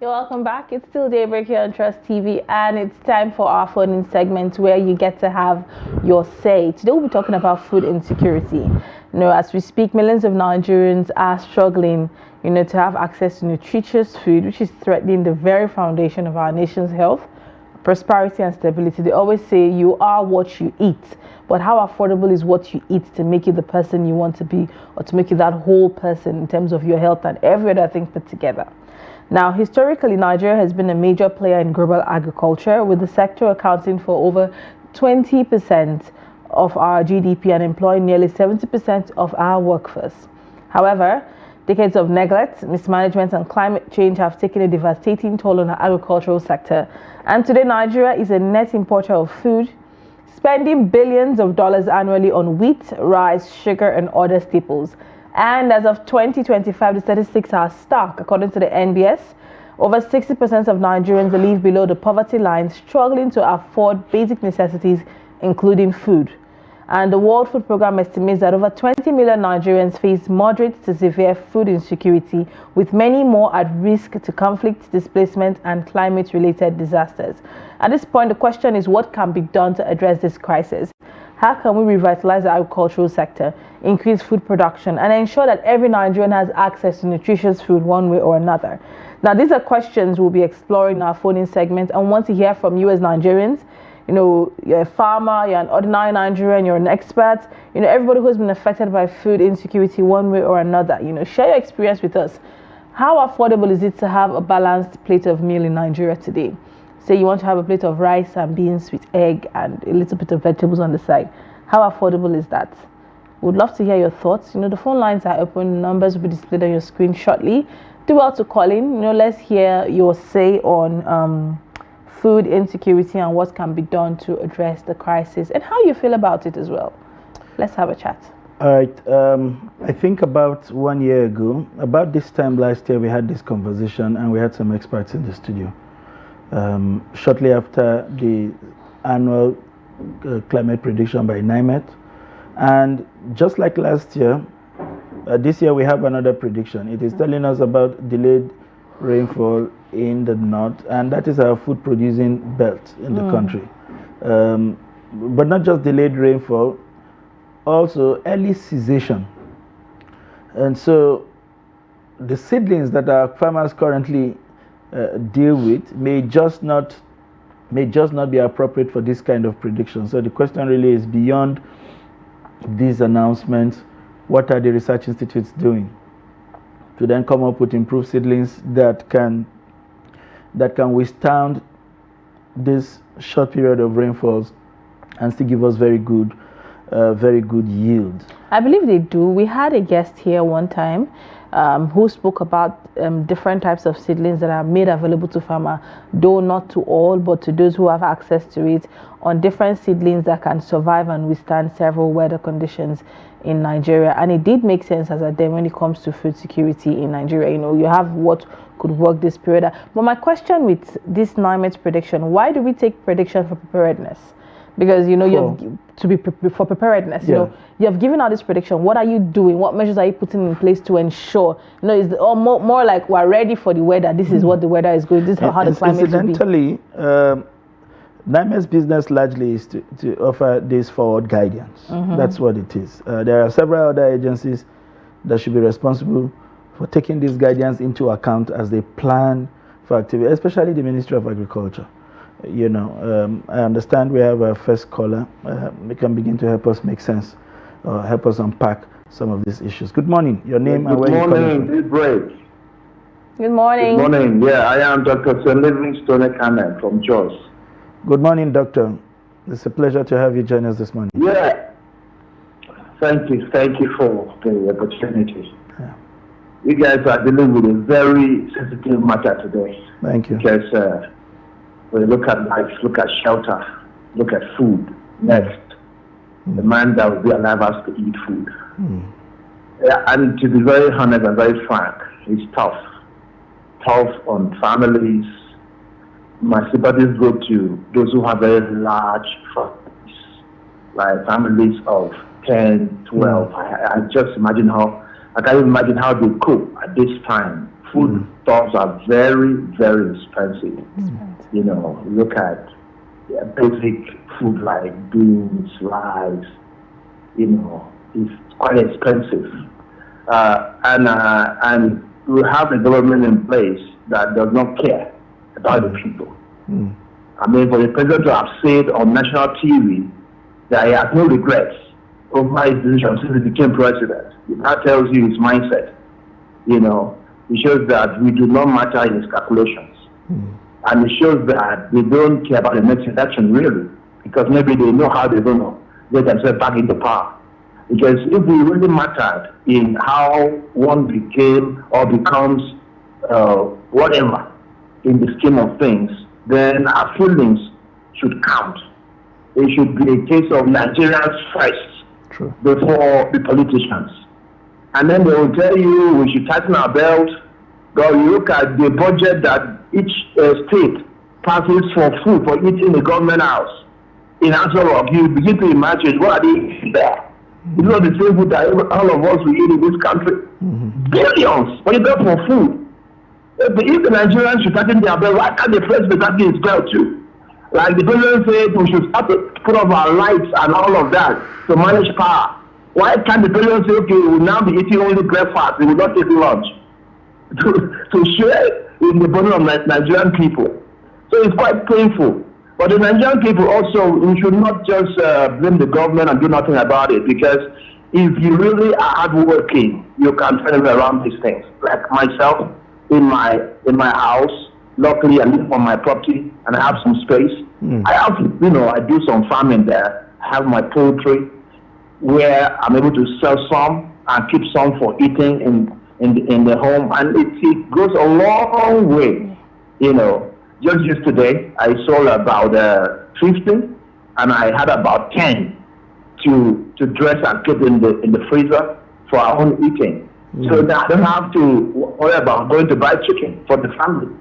You're welcome back. It's still Daybreak here on Trust TV, and it's time for our phone-in segment where you get to have your say. Today we'll be talking about food insecurity. As we speak, millions of Nigerians are struggling, to have access to nutritious food, which is threatening the very foundation of our nation's health, prosperity, and stability. They always say you are what you eat, but how affordable is what you eat to make you the person you want to be, or to make you that whole person in terms of your health and every other thing put together? Now, historically, Nigeria has been a major player in global agriculture, with the sector accounting for over 20% of our GDP and employing nearly 70% of our workforce. However, decades of neglect, mismanagement, and climate change have taken a devastating toll on our agricultural sector. And today, Nigeria is a net importer of food, spending billions of dollars annually on wheat, rice, sugar, and other staples. And as of 2025, the statistics are stark. According to the NBS, over 60% of Nigerians live below the poverty line, struggling to afford basic necessities, including food. And the World Food Programme estimates that over 20 million Nigerians face moderate to severe food insecurity, with many more at risk to conflict, displacement, and climate-related disasters. At this point, the question is, what can be done to address this crisis? How can we revitalize the agricultural sector, increase food production, and ensure that every Nigerian has access to nutritious food one way or another? Now, these are questions we'll be exploring in our phone-in segment, and want to hear from you as Nigerians. You're a farmer, you're an ordinary Nigerian, you're an expert, everybody who's been affected by food insecurity one way or another. Share your experience with us. How affordable is it to have a balanced plate of meal in Nigeria today? Say you want to have a plate of rice and beans with egg and a little bit of vegetables on the side. How affordable is that? We'd love to hear your thoughts. The phone lines are open. Numbers will be displayed on your screen shortly. Do well to call in. Let's hear your say on food insecurity and what can be done to address the crisis and how you feel about it as well. Let's have a chat. All right. I think about 1 year ago, about this time last year, we had this conversation and we had some experts in the studio. Shortly after the annual climate prediction by NIMET, and just like last year, this year we have another prediction. It is telling us about delayed rainfall in the north, and that is our food producing belt in the country. But not just delayed rainfall, also early cessation. And so the seedlings that our farmers currently deal with may just not be appropriate for this kind of prediction. So the question really is, beyond these announcements, what are the research institutes doing to then come up with improved seedlings that can withstand this short period of rainfalls and still give us very good yield? I believe they do. We had a guest here one time who spoke about different types of seedlings that are made available to farmers, though not to all, but to those who have access to it, on different seedlings that can survive and withstand several weather conditions in Nigeria. And it did make sense as a day when it comes to food security in Nigeria. You have what could work this period. But my question with this NIMET prediction, why do we take prediction for preparedness? Because you have to be for preparedness. You have given out this prediction. What are you doing? What measures are you putting in place to ensure? Is more like we're ready for the weather. This is what the weather is going. This is how the climate will be. Incidentally, NIMET's business largely is to offer this forward guidance. That's what it is. There are several other agencies that should be responsible for taking this guidance into account as they plan for activity, especially the Ministry of Agriculture. I understand we have a first caller. They can begin to help us make sense, or help us unpack some of these issues. Good morning. Your name and where you're calling from? Daybreak. Good morning. Good morning. Yeah, I am Dr. Sir Livingstone Ekane from Jos. Good morning, Doctor. It's a pleasure to have you join us this morning. Yeah. Thank you for the opportunity. Yeah. You guys are dealing with a very sensitive matter today. Thank you. Because we look at life, look at shelter, look at food next. The man that will be alive has to eat food. Yeah, and to be very honest and very frank, it's tough. Tough on families. My sympathies go to those who have very large families, like families of 10, 12. I just imagine I can't imagine how they cope at this time Food stuffs are very, very expensive. You know, look at basic food like beans, rice, you know, it's quite expensive. And we have a government in place that does not care about the people. I mean, for the president to have said on national TV that he has no regrets over his decision since he became president, that tells you his mindset. You know, it shows that we do not matter in his calculations. And it shows that they don't care about the next election, really, because maybe they know how they're going to get themselves back into power. Because if we really mattered in how one became or becomes whatever in the scheme of things, then our feelings should count. It should be a case of Nigerians first before the politicians. And then they will tell you we should tighten our belt. But you look at the budget that each state passes for food, for eating in the government house. In answer of you begin to imagine what are they eating there. It's not the same food that all of us will eat in this country. Billions for for food. If the Nigerians should tighten their belt, why can't the president tighten his belt too? Like the president said, we should start to put off our lights and all of that to manage power. Why can't the president say, okay, we will now be eating only breakfast, we will not take lunch? To share in the burden of Nigerian people. So it's quite painful. But the Nigerian people also, we should not just blame the government and do nothing about it, because if you really are hardworking, you can find a way around these things. Like myself, in my house, luckily I live on my property and I have some space. I have, I do some farming there. I have my poultry where I'm able to sell some and keep some for eating in the home, and it goes a long way. Just yesterday I sold about 50, and I had about 10 to dress and keep in the freezer for our own eating. So that I don't have to worry about going to buy chicken for the family.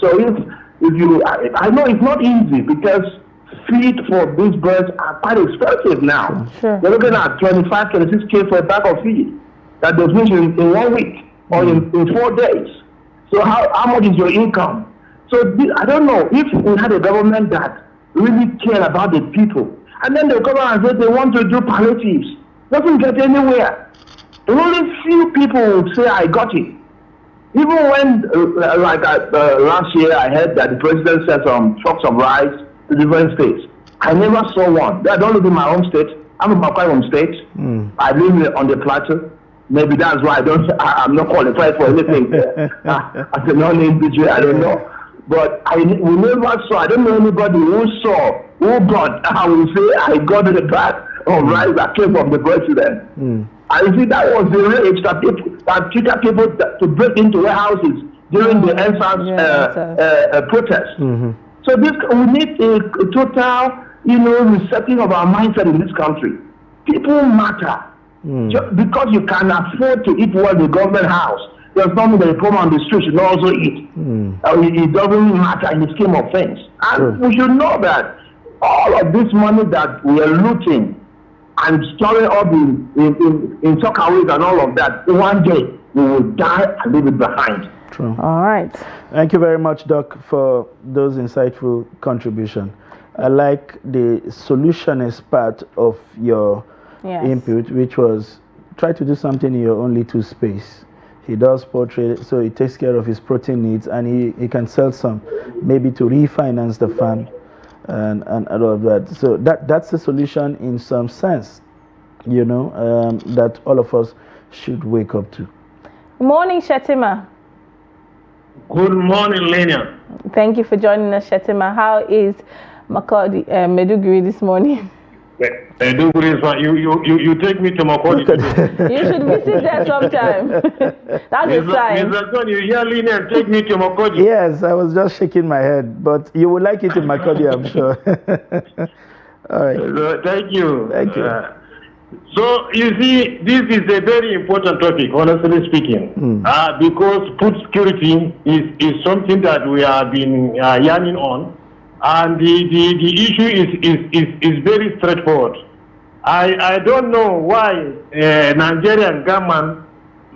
So if you, I know it's not easy because feed for these birds are quite expensive now. Sure. They're looking at 25, 26K for a bag of feed that they finish in 1 week or in 4 days. So how much is your income? So I don't know if we had a government that really cared about the people, and then they come out and say they want to do palliatives. Doesn't get anywhere. Only few people would say I got it. Even when, last year, I heard that the president sent some trucks of rice to different states. I never saw one. I don't live in my home state. I'm in my home state. I live on the plateau. Maybe that's why I'm not qualified for anything. As a non-individual, I don't know. But we never saw. I don't know anybody who got. I will say I got the bag of rice that came from the president. I see that was the rage that triggered people to break into warehouses during the NSAS protest. So we need a total, resetting of our mindset in this country. People matter. Just because you can afford to eat well in the government house, does not mean that you come on the street should also eat. It doesn't matter in the scheme of things. And we should know that all of this money that we are looting and storing up in soccer and all of that, one day we will die and leave it behind. True. All right. Thank you very much, Doc, for those insightful contributions. I like the solutionist part of your input, which was try to do something in your own little space. He does poultry, so he takes care of his protein needs, and he can sell some, maybe to refinance the farm and all of that. So that's the solution in some sense, that all of us should wake up to. Morning, Shetima. Good morning, Lilian. Thank you for joining us, Shetima. How is Meduguri this morning? Meduguri is fine. You take me to Makodi today. You should visit there sometime. That's a sign. Mr. John, you hear Lilian, take me to Makodi. Yes, I was just shaking my head, but you would like it in Makodi, I'm sure. All right. Thank you. Thank you. So, you see, this is a very important topic, honestly speaking, because food security is something that we have been yearning on, and the issue is very straightforward. I don't know why Nigerian government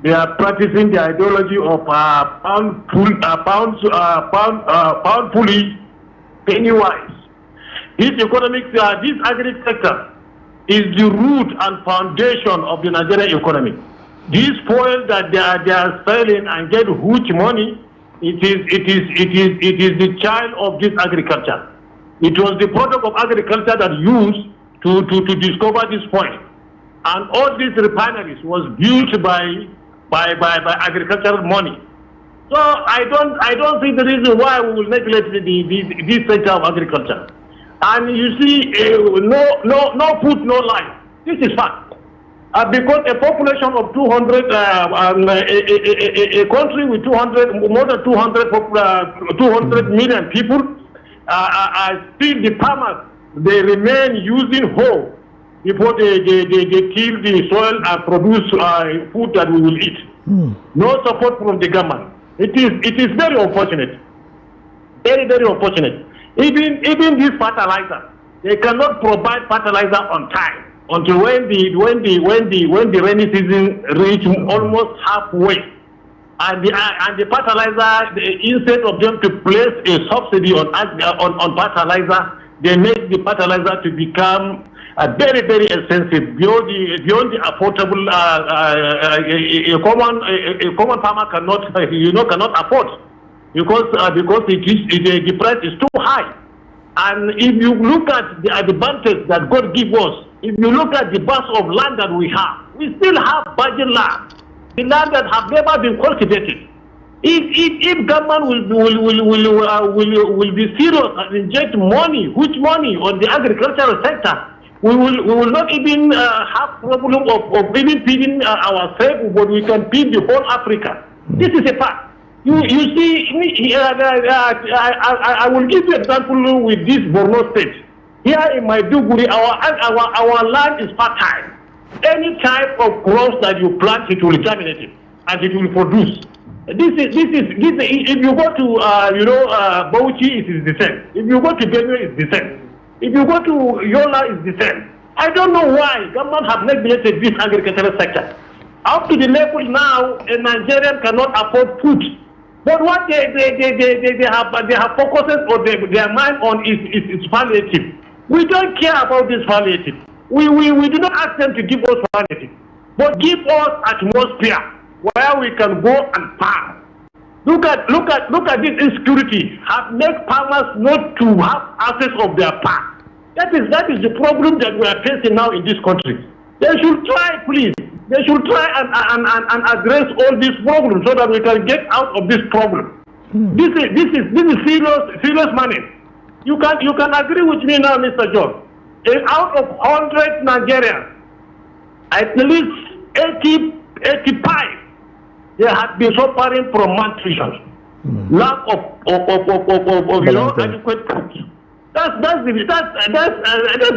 They are practicing the ideology of pound foolish, penny wise. This economic, this agri sector is the root and foundation of the Nigerian economy. This oil that they are selling and get huge money, it is the child of this agriculture. It was the product of agriculture that used to discover this oil. And all these refineries was built by agricultural money. So I don't see the reason why we will neglect this sector of agriculture. And you see, no food, no life. This is fact. Because a population of 200, a country with more than 200 million people, still the farmers, they remain using hoe before they kill the soil and produce food that we will eat. No support from the government. It is very unfortunate. Very, very unfortunate. Even this fertilizer, they cannot provide fertilizer on time until when the rainy season reach almost halfway. And the fertilizer, instead of them to place a subsidy on fertilizer, they make the fertilizer to become very, very expensive beyond the affordable. A common farmer cannot afford, because the price is too high. And if you look at the advantage that God gives us, if you look at the vast of land that we have, we still have virgin land, the land that have never been cultivated. If government will be serious and inject money, huge money on the agricultural sector, we will not even have problem of even feeding ourselves, but we can feed the whole Africa. This is a fact. You see, I will give you an example with this Borno state. Here in Maiduguri, our land is fertile. Any type of crops that you plant, it will germinate it, and it will produce. This is if you go to Bauchi, it is the same. If you go to Benue, it's the same. If you go to Yola, it's the same. I don't know why government have neglected this agricultural sector. Up to the level now, a Nigerian cannot afford food. But what they have focused on their mind on is palliative. We don't care about this palliative. We do not ask them to give us palliative, but give us atmosphere where we can go and farm. Look at this insecurity. Have made farmers not to have access of their farm. That is the problem that we are facing now in this country. They should try, please. They should try and address all these problems so that we can get out of this problem. This is serious money. You can agree with me now, Mr. John. Out of 100 Nigerians, at least 85, they have been suffering from malnutrition, lack of adequate food. That's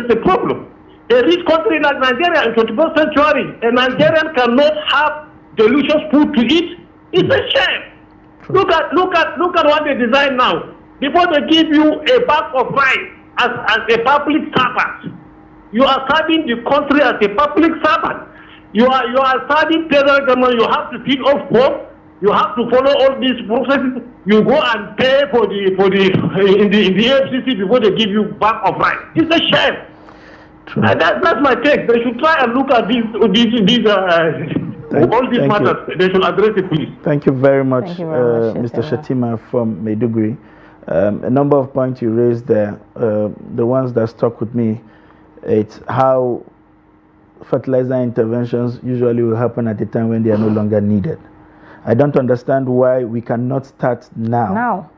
the problem. A rich country like Nigeria in 21st century, a Nigerian cannot have delicious food to eat. It's a shame. Look at what they design now. Before they give you a bag of rice as a public servant, you are serving the country as a public servant. You are serving federal government. You have to feed off home. You have to follow all these processes. You go and pay for the in the FCC before they give you bag of rice. It's a shame. That's my take. They should try and look at all these matters. They should address it, please. Thank you very much, Mr. Shatima from Maiduguri. A number of points you raised there. The ones that stuck with me, it's how fertilizer interventions usually will happen at a time when they are no longer needed. I don't understand why we cannot start now.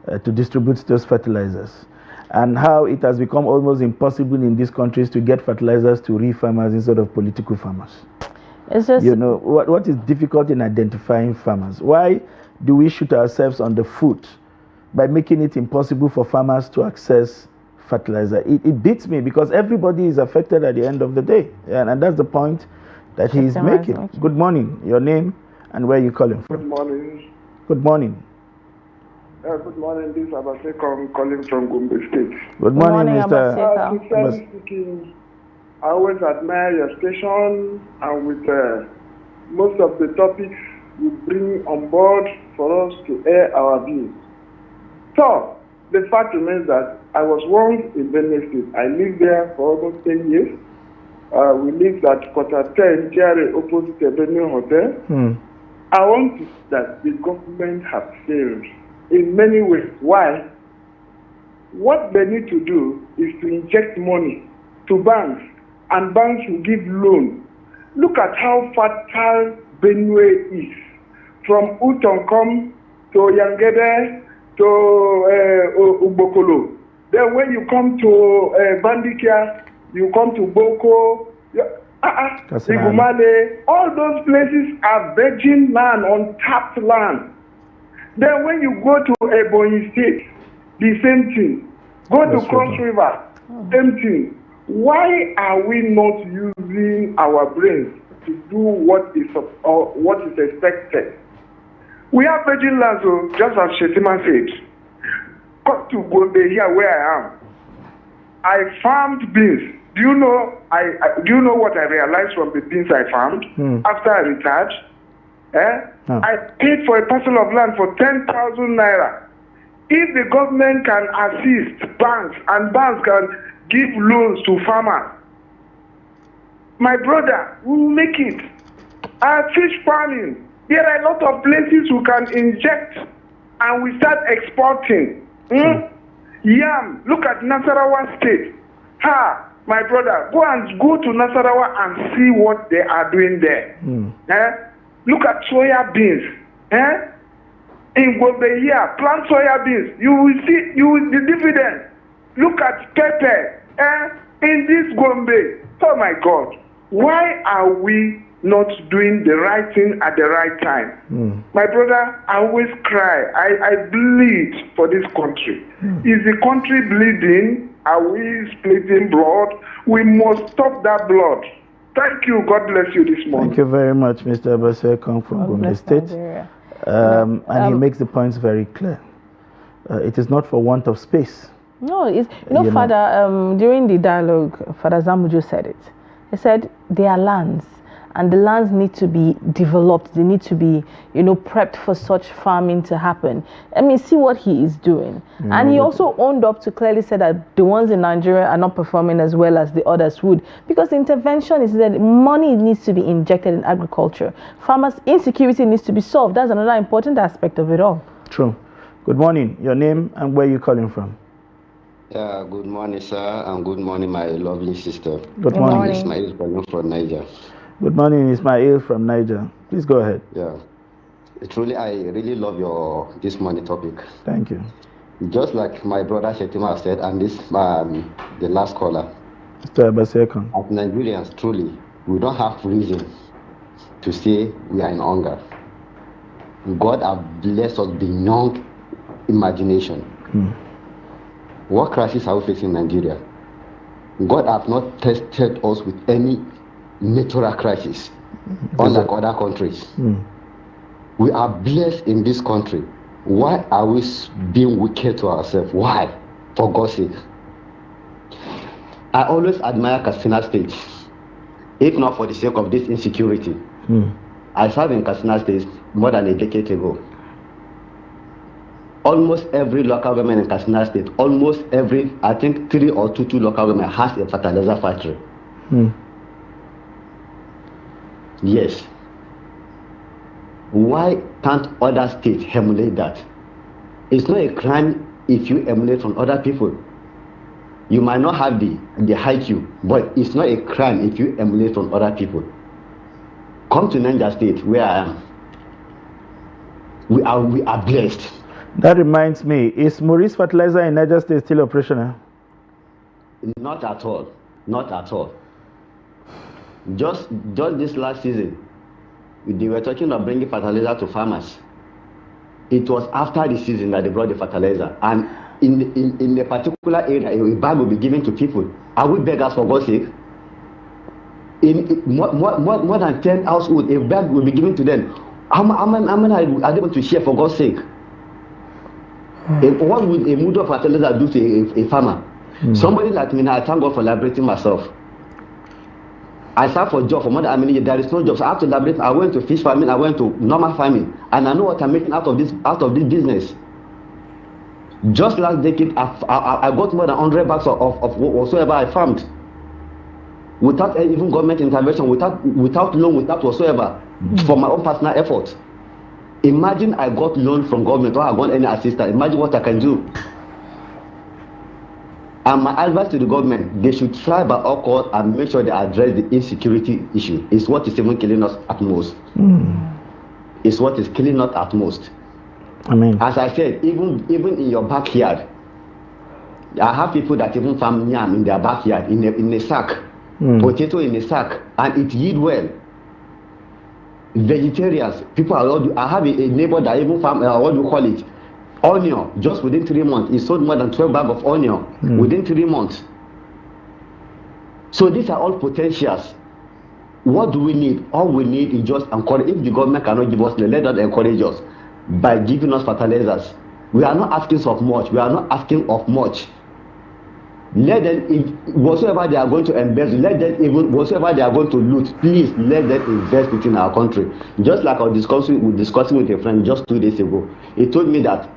To distribute those fertilizers, and how it has become almost impossible in these countries to get fertilizers to real farmers instead of political farmers. It's just, what is difficult in identifying farmers? Why do we shoot ourselves on the foot by making it impossible for farmers to access fertilizer? It beats me, because everybody is affected at the end of the day, and that's the point that he's making. Good morning. Your name and where you calling from? Good morning. Good morning. Good morning. This is Abaseka calling from Gombe State. Good morning, Mr. Speaking, I always admire your station, and with most of the topics you bring on board for us to air our views. So, the fact remains that I was once in Benue State. I lived there for almost 10 years. We lived at Quarter 10, GRA, opposite the Benue Hotel. I want to say that the government has failed in many ways. Why? What they need to do is to inject money to banks, and banks will give loans. Look at how fertile Benue is. From Utonkom to Yangede to Ubokolo. Then when you come to Bandikia, you come to Boko, Igumale, all those places are virgin land, untapped land. Then when you go to Ebonyi State, the same thing. Go to Cross River, same thing. Why are we not using our brains to do what is expected? We have virgin lands, so just as Shetima said. Come to Gombe here where I am. I farmed beans. Do you know what I realized from the beans I farmed after I retired? I paid for a parcel of land for 10,000 naira. If the government can assist banks and banks can give loans to farmers, my brother, we will make it. Fish farming. There are a lot of places we can inject and we start exporting. Yam, look at Nasarawa State. My brother, go to Nasarawa and see what they are doing there. Look at soya beans. In Gombe here, plant soya beans. You will see the dividend. Look at pepper. In this Gombe. Oh my God. Why are we not doing the right thing at the right time? My brother, I always cry. I bleed for this country. Is the country bleeding? Are we splitting blood? We must stop that blood. Thank you. God bless you this morning. Thank you very much, Mr. Abasekon from Gombe State. And he makes the points very clear. It is not for want of space. No, it's, Father, during the dialogue, Father Zamujo said it. He said they are lands, and the lands need to be developed. They need to be, prepped for such farming to happen. I mean, see what he is doing. And he also owned up to clearly say that the ones in Nigeria are not performing as well as the others would. Because intervention is that money needs to be injected in agriculture. Farmers' insecurity needs to be solved. That's another important aspect of it all. True. Good morning. Your name and where you calling from? Yeah, good morning, sir, and good morning, my lovely sister. Good morning. Ismail calling from Niger. Good morning, Ismail from Niger. Please go ahead. Yeah. I really love this morning topic. Thank you. Just like my brother Shetima said, and the last caller. Mr. Abasekon. As Nigerians, truly, we don't have reason to say we are in hunger. God has blessed us beyond imagination. What crisis are we facing in Nigeria? God has not tested us with any natural crisis, unlike other countries. We are blessed in this country. Why are we being wicked to ourselves? Why? For God's sake. I always admire Katsina State, if not for the sake of this insecurity. I served in Katsina State more than a decade ago. Almost every local government in Katsina State, I think 3 or 2 local government has a fertilizer factory. Yes. Why can't other states emulate that? It's not a crime if you emulate from other people. You might not have the IQ, but it's not a crime if you emulate from other people. Come to Niger State, where I am. We are blessed. That reminds me, is Maurice Fertilizer in Niger State still operational? Not at all. Not at all. Just this last season, they were talking about bringing fertilizer to farmers. It was after the season that they brought the fertilizer. And in a particular area, a bag will be given to people. Are we beggars, for God's sake? In more than 10 households, a bag will be given to them. How many are they able to share, for God's sake? What would a mood of fertilizer do to a farmer? Somebody like me, I thank God for liberating myself. I served for job for more than how many years. There is no job. So I have to elaborate. I went to fish farming. I went to normal farming, and I know what I'm making out of this business. Just last decade, I got more than 100 bags of whatsoever I farmed, without even government intervention, without loan, without whatsoever, for my own personal effort. Imagine I got loan from government or I got any assistance. Imagine what I can do. And my advice to the government, they should try by all costs and make sure they address the insecurity issue. It's what is even killing us at most. It's what is killing us at most. I mean, as I said, even in your backyard, I have people that even farm yam in their backyard in a sack, potato in a sack, and it yield well. Vegetarians, people are. I have a neighbor that even farm what do you call it, onion. Just within 3 months, he sold more than 12 bags of onion within 3 months. So these are all potentials. What do we need? All we need is just encourage. If the government cannot give us, let them encourage us by giving us fertilizers. We are not asking of much. We are not asking of much. Let them, if whatsoever they are going to embezzle, let them even whatsoever they are going to loot, please let them invest it in our country. Just like I was discussing with a friend just 2 days ago. He told me that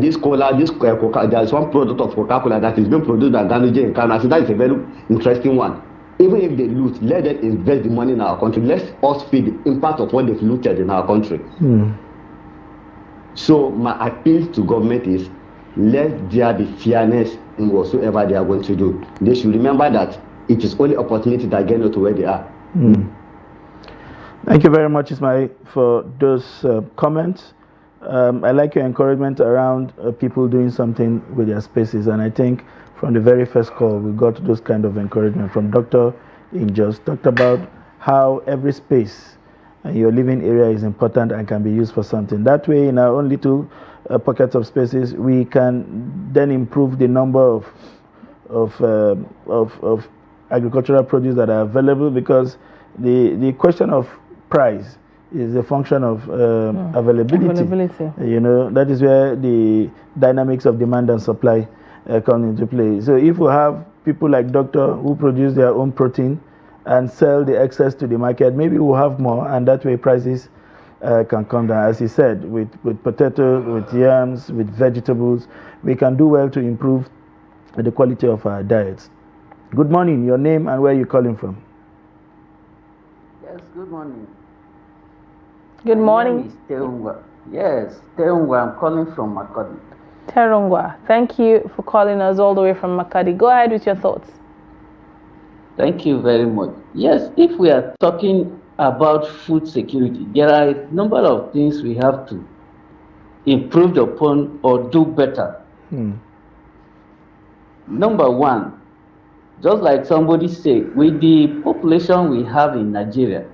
this cola, Coca, there is one product of Coca-Cola that is being produced by Ganduje in Canada. So that is a very interesting one. Even if they loot, let them invest the money in our country. Let us feel the impact of what they've looted in our country. So my appeal to government is, let there be fairness in whatsoever they are going to do. They should remember that it is only opportunity that get them to where they are. Thank you very much, Ismail, for those comments. I like your encouragement around people doing something with their spaces, and I think from the very first call we got those kind of encouragement from Dr. Injust, talked about how every space and your living area is important and can be used for something. That way, in our own little pockets of spaces, we can then improve the number of agricultural produce that are available, because the question of price is a function of availability. You know, that is where the dynamics of demand and supply come into play. So if we have people like Doctor who produce their own protein and sell the excess to the market, maybe we'll have more, and that way prices can come down. As he said, with potato, with yams, with vegetables, we can do well to improve the quality of our diets. Good morning, your name and where you're calling from. Yes, good morning. Good morning. My name is Terungwa. Yes, Terungwa. I'm calling from Makodi. Terungwa, thank you for calling us all the way from Makadi. Go ahead with your thoughts. Thank you very much. Yes, if we are talking about food security, there are a number of things we have to improve upon or do better. Number one, just like somebody said, with the population we have in Nigeria,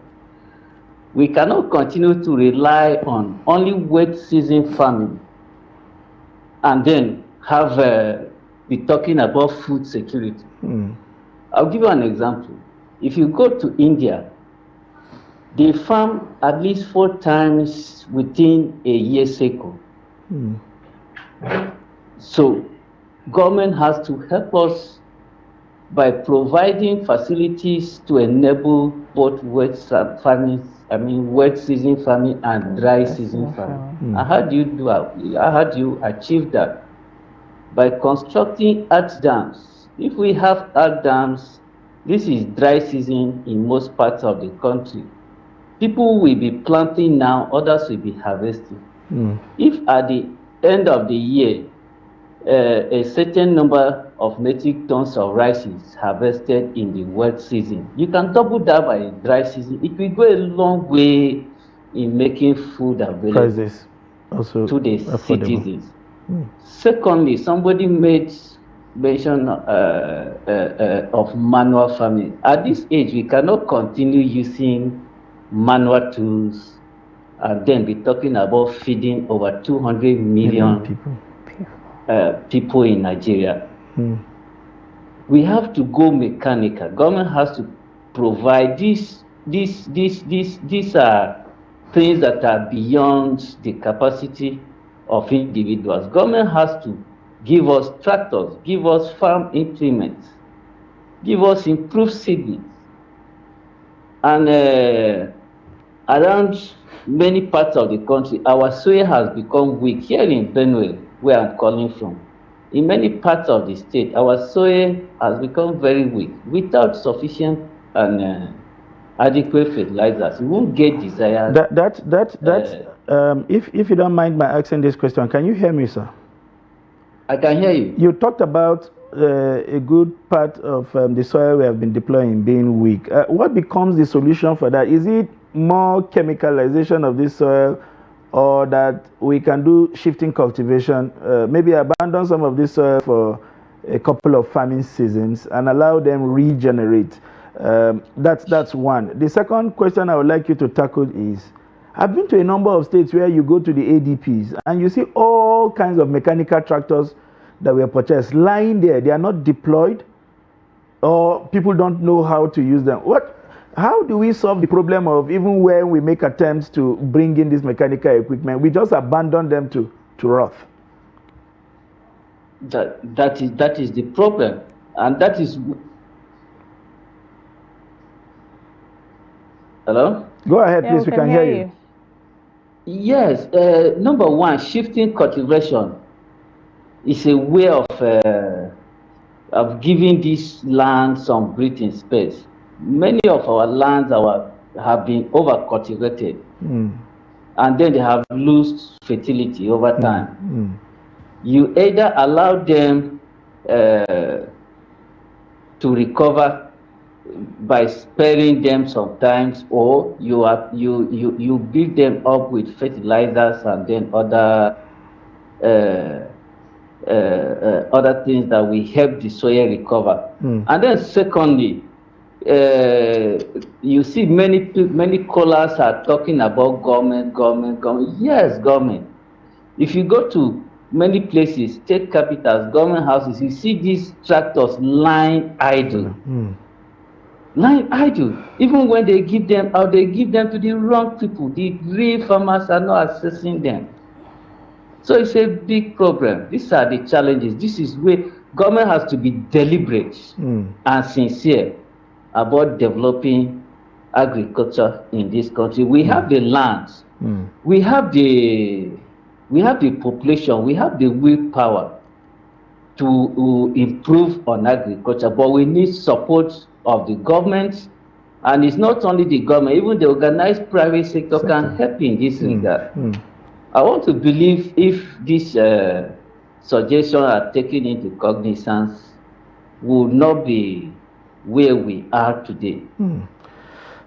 we cannot continue to rely on only wet season farming and then have be talking about food security. I'll give you an example. If you go to India, they farm at least 4 times within a year cycle. So government has to help us by providing facilities to enable both wet season farming and dry season farming. And how do you achieve that? By constructing earth dams. If we have earth dams, this is dry season in most parts of the country. People will be planting now, others will be harvesting. If at the end of the year, a certain number of metric tons of rice is harvested in the wet season, you can double that by a dry season. It will go a long way in making food available Prices also to the affordable. citizens. Secondly, somebody made mention of manual farming. At this age, we cannot continue using manual tools and then be talking about feeding over 200 million people in Nigeria. We have to go mechanical. Government has to provide these are things that are beyond the capacity of individuals. Government has to give us tractors, give us farm implements, give us improved seedlings. And around many parts of the country, our soil has become weak. Here in Benue, where I'm calling from, in many parts of the state, our soil has become very weak. Without sufficient and adequate fertilizers, we won't get desired. If you don't mind my asking this question, can you hear me, sir? I can hear you. You talked about a good part of the soil we have been deploying being weak. What becomes the solution for that? Is it more chemicalization of this soil, or that we can do shifting cultivation, maybe abandon some of this soil for a couple of farming seasons and allow them regenerate? That's one. The second question I would like you to tackle is, I've been to a number of states where you go to the ADPs and you see all kinds of mechanical tractors that were purchased lying there. They are not deployed, or people don't know how to use them. How do we solve the problem of, even when we make attempts to bring in this mechanical equipment, we just abandon them to rot? That is the problem, and that is. Hello? Go ahead, please. We can hear you. Yes. Number one, shifting cultivation is a way of giving this land some breathing space. Many of our lands have been over cultivated, and then they have lost fertility over time. You either allow them to recover by sparing them sometimes, or you build them up with fertilizers and then other things that will help the soil recover. And then secondly, you see many callers are talking about government. Yes, government. If you go to many places, state capitals, government houses, you see these tractors lying idle. Lying idle. Even when they give them out, they give them to the wrong people. The real farmers are not accessing them. So it's a big problem. These are the challenges. This is where government has to be deliberate and sincere about developing agriculture in this country. We have the lands, we have the population, we have the willpower to improve on agriculture, but we need support of the government. And it's not only the government, even the organized private sector can help in this regard. I want to believe if these suggestions are taken into cognizance, we will not be where we are today.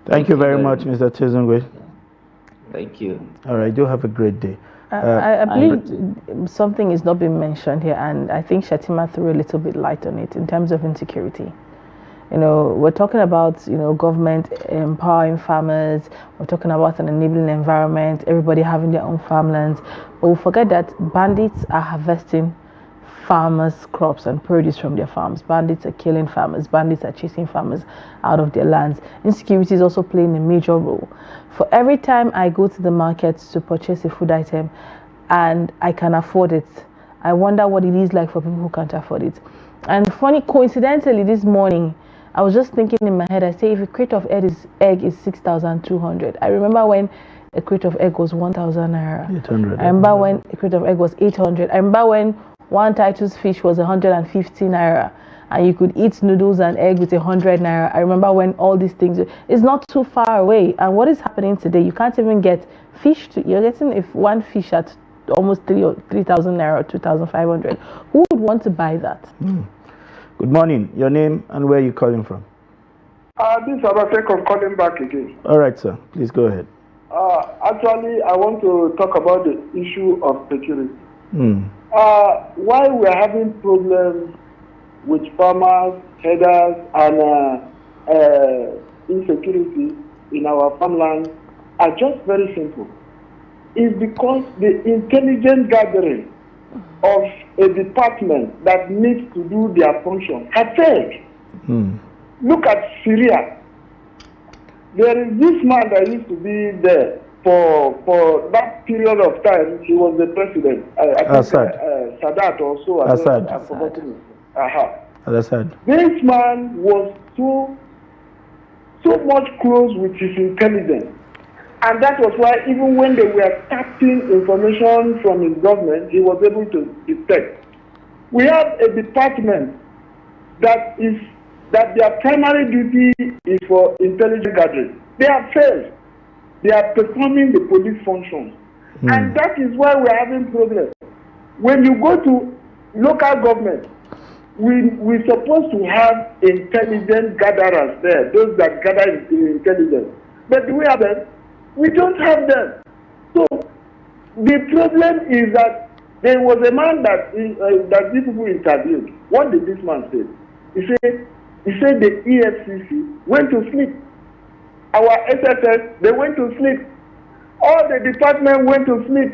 Thank you very much, Mr. Chizungwe. Thank you. All right, do have a great day. I believe something is not being mentioned here, and I think Shatima threw a little bit light on it in terms of insecurity. We're talking about, government empowering farmers. We're talking about an enabling environment, everybody having their own farmlands. But we forget that bandits are harvesting farmers' crops and produce from their farms. Bandits are killing farmers. Bandits are chasing farmers out of their lands. Insecurity is also playing a major role. For every time I go to the market to purchase a food item and I can afford it, I wonder what it is like for people who can't afford it. And funny, coincidentally, this morning, I was just thinking in my head, I say, if a crate of egg is 6,200. I remember when a crate of egg was 1,000 naira. 800. I remember when a crate of egg was 800. I remember when one Titus fish was 150 naira. And you could eat noodles and egg with 100 naira. I remember when all these things, it's not too far away. And what is happening today? You can't even get fish you're getting one fish at almost 3,000 naira or 2,500. Who would want to buy that? Good morning. Your name and where you calling from? This is Abaseko calling back again. All right, sir. Please go ahead. Actually, I want to talk about the issue of security. Why we're having problems with farmers, herders, and insecurity in our farmland are just very simple. It's because the intelligent gathering of a department that needs to do their function has failed. Look at Syria. There is this man that used to be there for that period of time. He was the president. Assad. Sadat or so. Assad. I've forgotten his. Assad. This man was so much close with his intelligence. And that was why even when they were tapping information from his government, he was able to detect. We have a department that their primary duty is for intelligence gathering. They have failed. They are performing the police functions. And that is why we are having problems. When you go to local government, we're supposed to have intelligent gatherers there, those that gather intelligence. But do we have them? We don't have them. So the problem is that there was a man that these people interviewed. What did this man say? He said the EFCC went to sleep. Our SSS, they went to sleep. All the department went to sleep.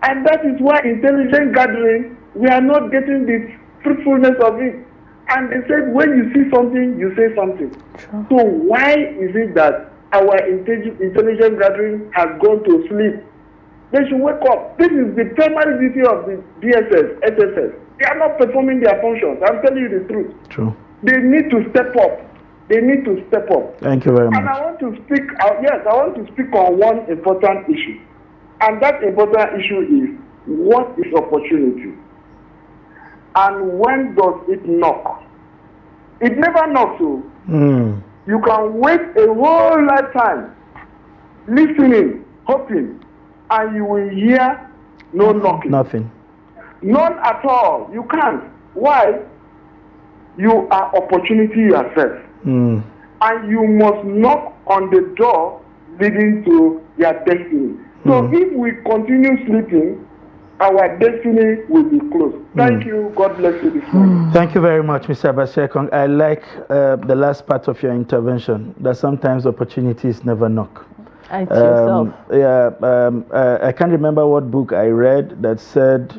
And that is why intelligence gathering, we are not getting the fruitfulness of it. And they said when you see something, you say something. Sure. So why is it that our intelligence gathering has gone to sleep? They should wake up. This is the primary duty of the DSS, SSS. They are not performing their functions. I'm telling you the truth. True. They need to step up. They need to step up. Thank you very much. And I want to speak, I want to speak on one important issue. And that important issue is, what is opportunity? And when does it knock? It never knocks. So you can wait a whole lifetime listening, hoping, and you will hear no knocking. Nothing. None at all. You can't. Why? You are opportunity yourself. And you must knock on the door leading to your destiny. So if we continue sleeping, our destiny will be closed. Thank you. God bless you this morning. Thank you very much, Mr. Abasekong. I like the last part of your intervention, that sometimes opportunities never knock. And yourself. I can't remember what book I read that said,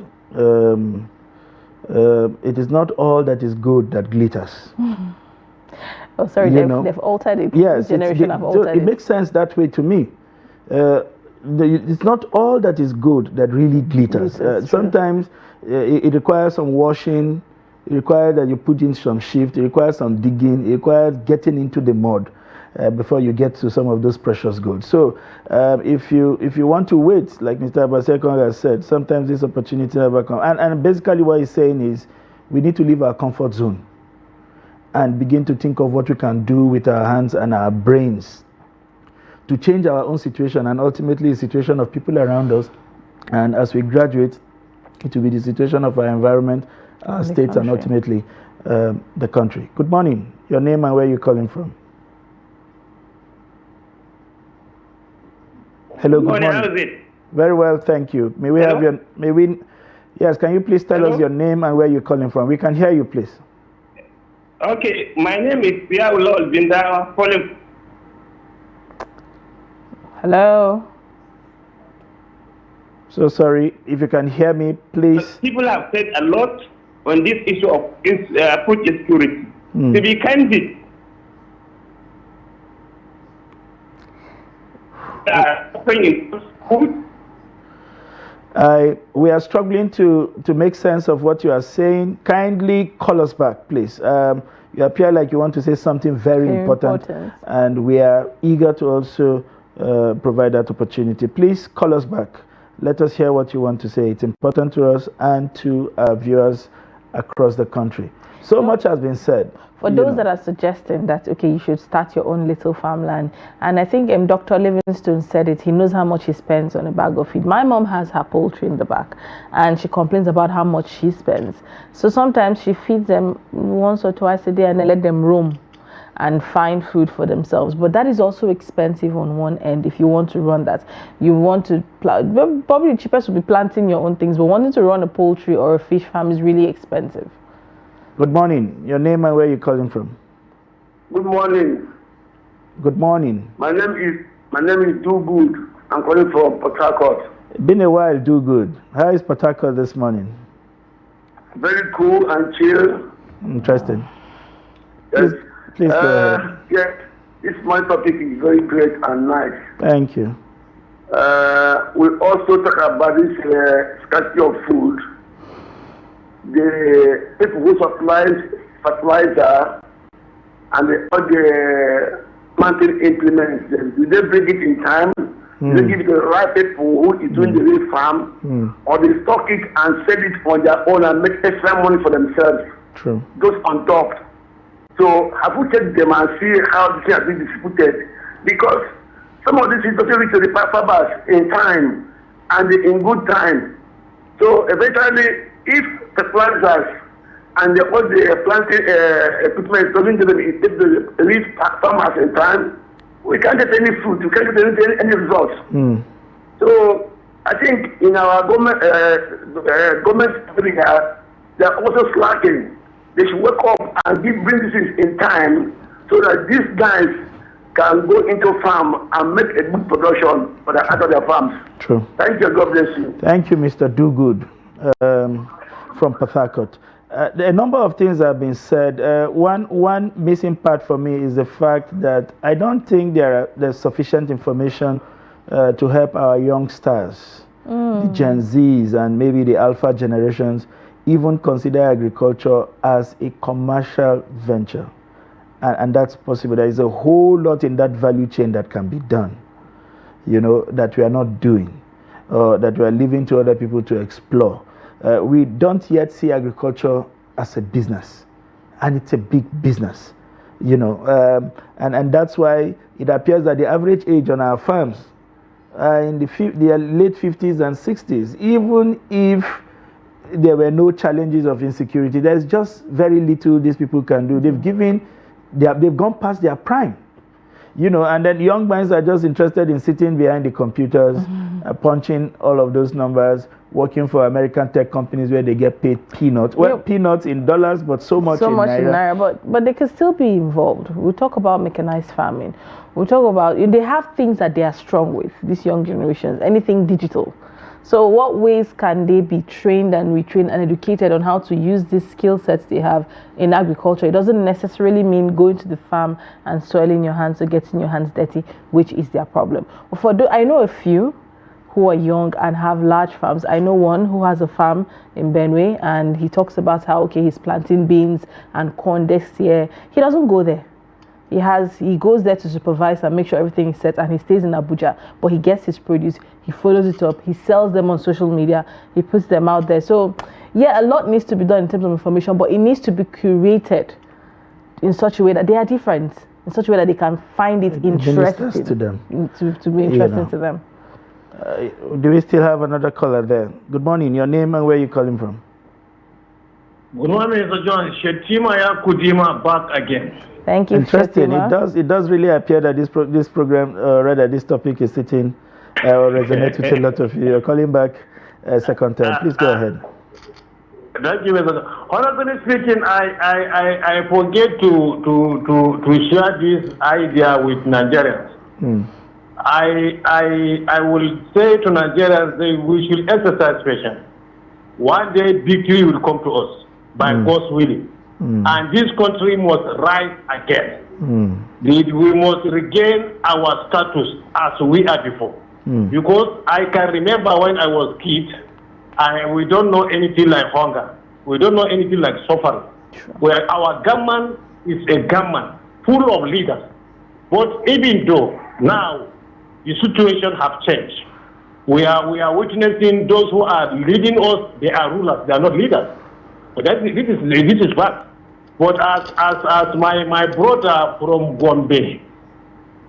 it is not all that is good that glitters. Oh, sorry, they've altered it. Yes, Generation have altered it. It makes sense that way to me. It's not all that is good that really glitters. Sometimes it requires some washing. It requires that you put in some shift. It requires some digging. It requires getting into the mud before you get to some of those precious gold. So if you want to wait, like Mr. Abasekong has said, sometimes this opportunity never comes. And basically what he's saying is we need to leave our comfort zone and begin to think of what we can do with our hands and our brains to change our own situation and ultimately the situation of people around us. And as we graduate, it will be the situation of our environment, our states, and ultimately the country. Good morning. Your name and where you're calling from. Hello, good morning. How is it? Very well, thank you. May we have your, yes, can you please tell us your name and where you're calling from? We can hear you, please. Okay, my name is Piaulol Binda, calling. Hello. So sorry, if you can hear me, please. People have said a lot on this issue of food insecurity. To be candid, food. We are struggling to make sense of what you are saying. Kindly call us back, please. You appear like you want to say something very important, and we are eager to also provide that opportunity. Please call us back. Let us hear what you want to say. It's important to us and to our viewers across the country. So much has been said. For those that are suggesting that, okay, you should start your own little farmland. And I think Dr. Livingstone said it. He knows how much he spends on a bag of feed. My mom has her poultry in the back, and she complains about how much she spends. So sometimes she feeds them once or twice a day and then let them roam and find food for themselves. But that is also expensive on one end. If you want to run that, you want to probably the cheapest would be planting your own things, but wanting to run a poultry or a fish farm is really expensive. Good morning. Your name and where you're calling from? Good morning. Good morning. My name is Do Good. I'm calling from Port Harcourt. Been a while, Do Good. How is Port Harcourt this morning? Very cool and chill. Interesting. Yes. Please go ahead. Yes, this my topic is very great and nice. Thank you. We also talk about this scarcity of food. The people who supplies fertilizer and the planting implements? Do they bring it in time? Do they give it to the right people who is doing the real farm? Or they stock it and sell it on their own and make extra money for themselves? True. Those on top. So have we checked them and see how this has been distributed? Because some of this is doesn't reach to the farmers in time and in good time. So eventually, if the fertilizers and all the planting equipment doesn't reach farmers in time, we can't get any fruit, we can't get any results. So I think in our government area, they are also slacking. They should wake up and bring this in time so that these guys can go into farm and make a good production for out of their farms. True. Thank you. God bless you. Thank you, Mr. Dogood from Port Harcourt. A number of things have been said. One missing part for me is the fact that I don't think there's sufficient information to help our youngsters, the Gen Zs and maybe the Alpha generations, even consider agriculture as a commercial venture. And that's possible. There is a whole lot in that value chain that can be done, that we are not doing, that we are leaving to other people to explore. We don't yet see agriculture as a business, and it's a big business, and that's why it appears that the average age on our farms in the late 50s and 60s, even if there were no challenges of insecurity, there's just very little these people can do. They've gone past their prime, and then young minds are just interested in sitting behind the computers, punching all of those numbers, working for American tech companies where they get paid peanuts. Well, peanuts in dollars, but so much in naira. But they can still be involved. We'll talk about mechanized farming. We'll talk about, they have things that they are strong with, these young generations, anything digital. So what ways can they be trained and retrained and educated on how to use these skill sets they have in agriculture? It doesn't necessarily mean going to the farm and soiling your hands or getting your hands dirty, which is their problem. I know a few who are young and have large farms. I know one who has a farm in Benue, and he talks about how, he's planting beans and corn this year. He doesn't go there. He goes there to supervise and make sure everything is set, and he stays in Abuja, but he gets his produce, he follows it up, he sells them on social media, he puts them out there. So a lot needs to be done in terms of information, but it needs to be curated in such a way that they are different, in such a way that they can find it interesting to them, to be interesting to them. Do we still have another caller there? Good morning, your name and where you calling from? Good morning, Mr. John. Shetima Kudima back again. Thank you. Interesting. It does really appear that this program, rather this topic is sitting or resonates with a lot of you. You're calling back a second time. Please go ahead. Thank you, Mr. Honestly speaking, I forget to share this idea with Nigerians. I will say to Nigerians that we should exercise patience. One day victory will come to us by God's willing. And this country must rise again. We must regain our status as we are before. Because I can remember when I was a kid, we don't know anything like hunger. We don't know anything like suffering. Where our government is a government full of leaders. But even though now the situation have changed, we are witnessing those who are leading us, they are rulers, they are not leaders. But this is bad. But as my brother from Gombe,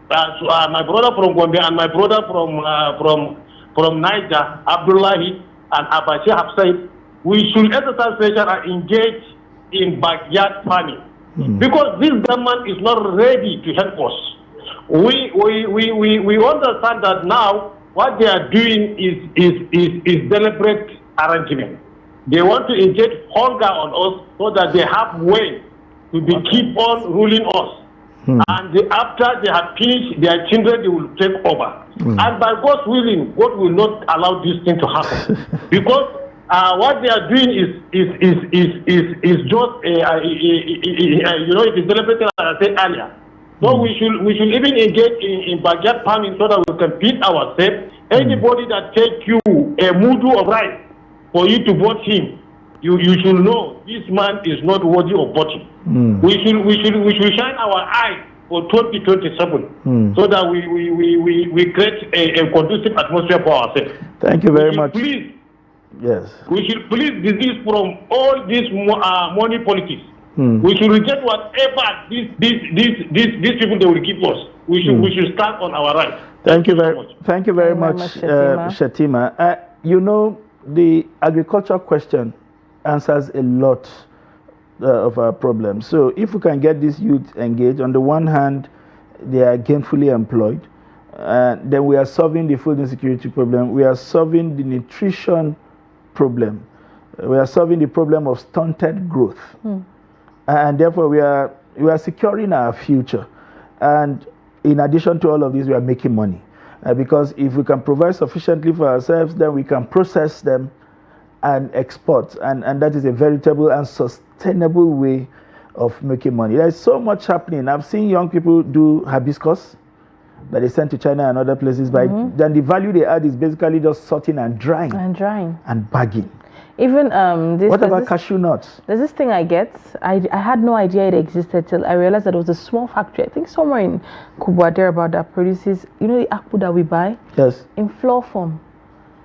my brother from Gombe and my brother from Niger, Abdullahi and Abacha have said, we should exercise pressure and engage in backyard farming. Because this government is not ready to help us. We understand that now what they are doing is deliberate arrangement. They want to inject hunger on us so that they have way to keep on ruling us. And after they have finished, their children, they will take over. And by God's willing, God will not allow this thing to happen. Because what they are doing is just, it is deliberate, as I said earlier. So we should even engage in backyard farming so that we can feed ourselves. Anybody that takes you a mudu of rice for you to vote him, you should know this man is not worthy of voting. We should shine our eyes for 2027, so that we create a conducive atmosphere for ourselves. Thank you very much. Please, yes. We should please desist from all this money politics. We should reject whatever these people they will give us. We should stand on our rights. Thank you very much, Shetima. You know, the agriculture question answers a lot of our problems. So if we can get these youth engaged, on the one hand, they are gainfully employed, then we are solving the food insecurity problem. We are solving the nutrition problem. We are solving the problem of stunted growth. And therefore, we are securing our future. And in addition to all of this, we are making money. Because if we can provide sufficiently for ourselves, then we can process them and export. And that is a veritable and sustainable way of making money. There's so much happening. I've seen young people do hibiscus that they send to China and other places. But then the value they add is basically just sorting and drying. And bagging. Even what about cashew nuts? There's this thing I get. I had no idea it existed till I realized that it was a small factory. I think somewhere in Kubwa thereabout that produces, you know, the akpu that we buy. Yes. In flour form.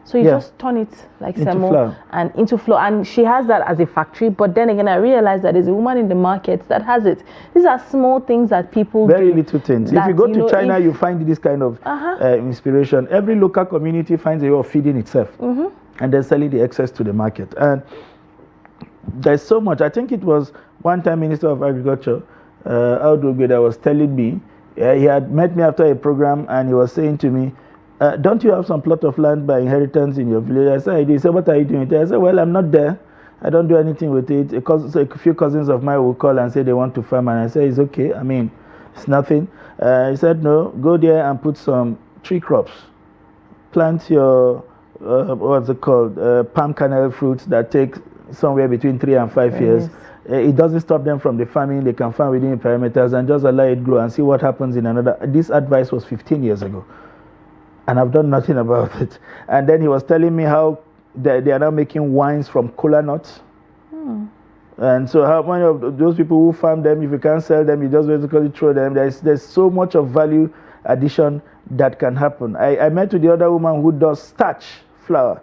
So you just turn it like semo and into flour. And she has that as a factory. But then again, I realized that there's a woman in the market that has it. These are small things that people Very do. little things. If you go to China, you find this kind of inspiration. Every local community finds a way of feeding itself. And then selling the excess to the market. And there's so much. I think it was one time Minister of Agriculture, Audogbe, that was telling me, he had met me after a program and he was saying to me, don't you have some plot of land by inheritance in your village? I said, I do. He said, what are you doing with it? I said, well, I'm not there. I don't do anything with it. So a few cousins of mine will call and say they want to farm. And I said, it's okay. I mean, it's nothing. He said, no, go there and put some tree crops. Plant your... what's it called? Palm kernel fruits that take somewhere between 3 and 5 years. It doesn't stop them from the farming. They can farm within the parameters and just allow it grow and see what happens in another. This advice was 15 years ago. And I've done nothing about it. And then he was telling me how they are now making wines from kola nuts. And so how many of those people who farm them, if you can't sell them, you just basically throw them. There's so much of value addition that can happen. I met with the other woman who does starch flour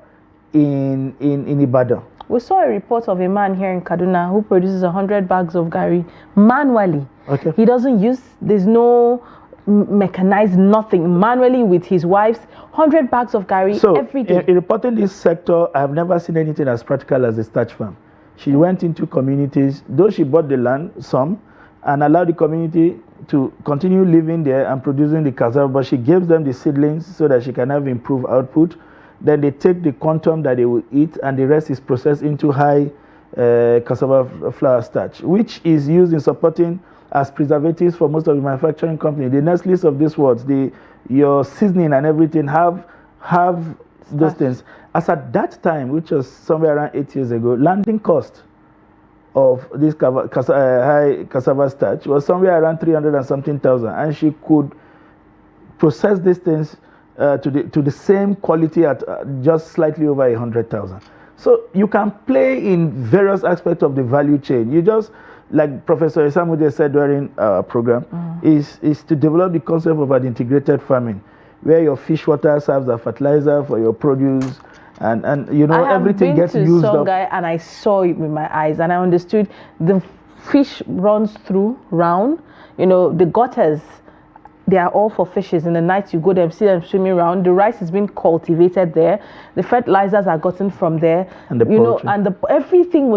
in Ibadan. We saw a report of a man here in Kaduna who produces 100 bags of gari manually. Okay. He doesn't use, there's no mechanized nothing, manually with his wife's 100 bags of gari every day. In reporting this sector, I have never seen anything as practical as a starch farm. She went into communities, though she bought the land, some, and allowed the community to continue living there and producing the cassava, but she gives them the seedlings so that she can have improved output. Then they take the quantum that they will eat, and the rest is processed into high cassava flour starch, which is used in supporting as preservatives for most of the manufacturing companies. The Nestle's of this world, your seasoning and everything have those things. As at that time, which was somewhere around 8 years ago, landing cost of this high cassava starch was somewhere around 300 and something thousand, and she could process these things to the same quality at just slightly over 100,000. So you can play in various aspects of the value chain. You just, like Professor Isamude said during our program, is to develop the concept of an integrated farming, where your fish water serves as fertilizer for your produce, and you know, everything gets used up. And I saw it with my eyes, and I understood the fish runs through round, you know, the gutters. They are all for fishes. In the night, you go there, see them swimming around. The rice is being cultivated there. The fertilizers are gotten from there. And the poultry. And everything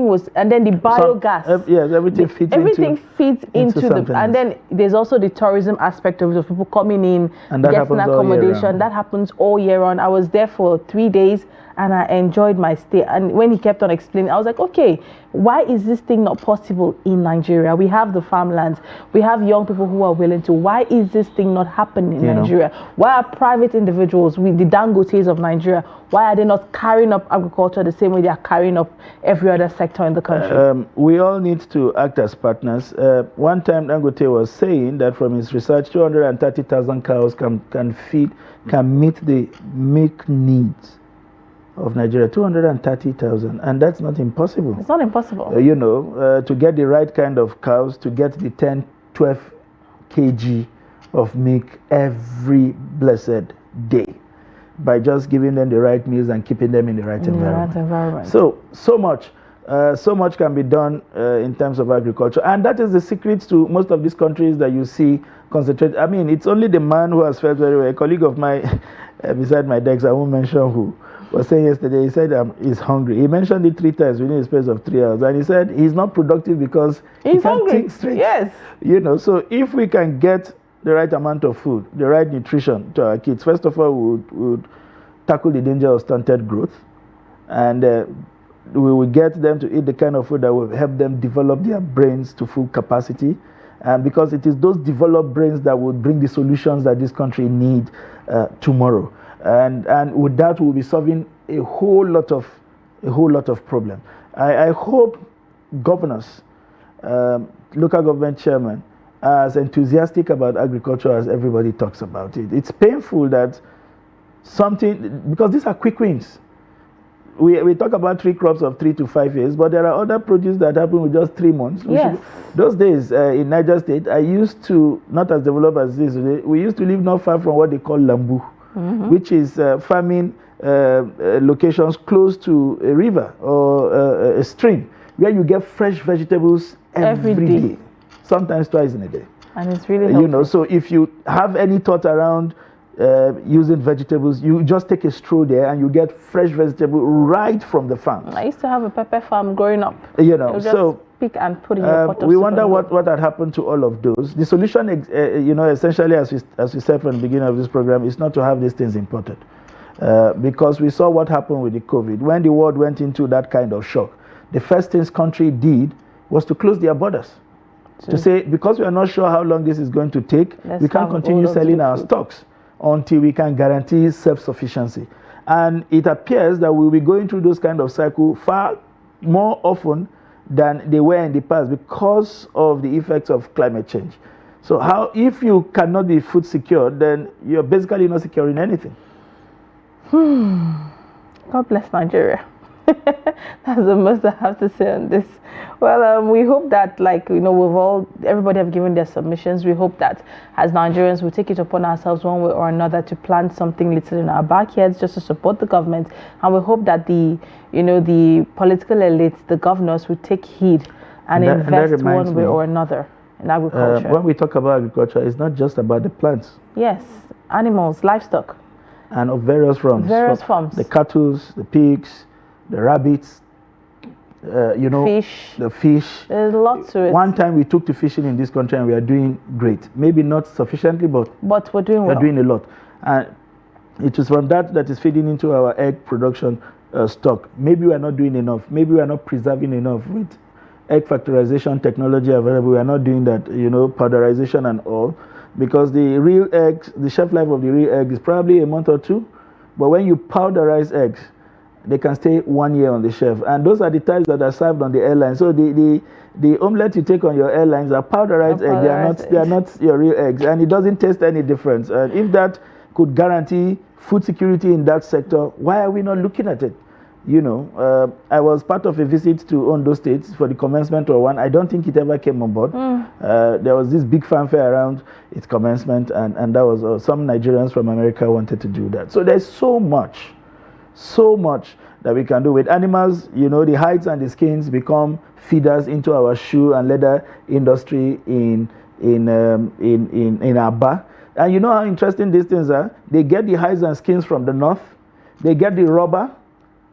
was, and then the biogas. Yes, everything feeds into the, and then there's also the tourism aspect of people coming in, and getting accommodation. That happens all year round. I was there for 3 days, and I enjoyed my stay. And when he kept on explaining, I was like, okay, why is this thing not possible in Nigeria? We have the farmlands. We have young people who are willing to. Why is this thing not happening in Nigeria? Why are private individuals, with the Dangotes of Nigeria, why are they not carrying up agriculture the same way they are carrying up every other sector in the country? We all need to act as partners. One time Dangote was saying that from his research, 230,000 cows can meet the milk needs of Nigeria. 230,000, and that's not impossible. It's not impossible. To get the right kind of cows, to get the 10, 12 kg of milk every blessed day by just giving them the right meals and keeping them in the right environment. So much can be done in terms of agriculture, and that is the secret to most of these countries that you see concentrate. I mean, it's only the man who has felt very well. A colleague of mine beside my desk, I won't mention who, was saying yesterday, he said he's hungry. He mentioned it 3 times within a space of 3 hours, and he said he's not productive because he can't hungry. think straight. Yes. So if we can get the right amount of food, the right nutrition to our kids, first of all, we would tackle the danger of stunted growth, and we will get them to eat the kind of food that will help them develop their brains to full capacity, because it is those developed brains that will bring the solutions that this country need tomorrow. And with that, we'll be solving a whole lot of problem. I hope governors, local government chairmen, are as enthusiastic about agriculture as everybody talks about it. It's painful that because these are quick wins. We talk about 3 crops of 3 to 5 years, but there are other produce that happen with just 3 months. Those days in Niger State, I used to, not as developed as this today, we used to live not far from what they call Lambu, which is farming locations close to a river or a stream, where you get fresh vegetables every day, sometimes twice in a day. And it's really helpful. So if you have any thought around using vegetables, you just take a stroll there and you get fresh vegetable right from the farm. I used to have a pepper farm growing up. So pick and put in your pot of we wonder what had happened to all of those. The solution, essentially, as we said from the beginning of this program, is not to have these things imported, because we saw what happened with the COVID. When the world went into that kind of shock, the first things country did was to close their borders, to say, because we are not sure how long this is going to take, we can't continue selling our stocks until we can guarantee self-sufficiency. And it appears that we'll be going through those kind of cycle far more often than they were in the past because of the effects of climate change. So if you cannot be food secure, then you're basically not securing anything. God bless Nigeria. That's the most I have to say on this. Well, we hope that, everybody have given their submissions. We hope that as Nigerians, we take it upon ourselves one way or another to plant something little in our backyards just to support the government. And we hope that the political elites, the governors, will take heed and invest one way or another in agriculture. When we talk about agriculture, it's not just about the plants. Yes, animals, livestock. And of various forms. The cattle, the pigs, the rabbits, the fish. There's lots to it. One time we took to fishing in this country and we are doing great. Maybe not sufficiently, but we're doing well. We're doing a lot. And it is from that is feeding into our egg production stock. Maybe we are not doing enough. Maybe we are not preserving enough. With egg factorization technology available, we are not doing that, powderization and all. Because the real eggs, the shelf life of the real egg is probably a month or 2. But when you powderize eggs, they can stay 1 year on the shelf, and those are the types that are served on the airline. So the omelette you take on your airlines are powderized eggs. They are not your real eggs, and it doesn't taste any difference. And if that could guarantee food security in that sector, why are we not looking at it? I was part of a visit to Ondo State for the commencement of one. I don't think it ever came on board. There was this big fanfare around its commencement, and that was some Nigerians from America wanted to do that. So there's so much that we can do with animals. The hides and the skins become feeders into our shoe and leather industry in Aba. And you know how interesting these things are? They get the hides and skins from the north, they get the rubber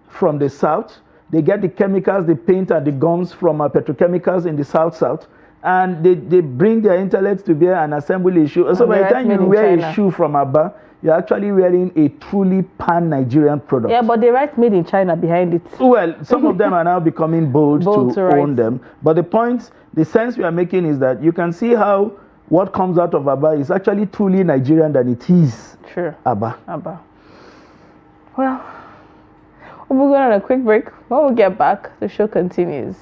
from the south, they get the chemicals, the paint and the gums from petrochemicals in the south, and they bring their intellects to bear and assemble a shoe. So by the time you wear a shoe from Aba, you're actually wearing a truly pan-Nigerian product. Yeah, but they write made in China behind it. Well, some of them are now becoming bold to own them. But the sense we are making is that you can see how what comes out of Aba is actually truly Nigerian than it is Aba. Well, we'll go on a quick break. When we get back, the show continues.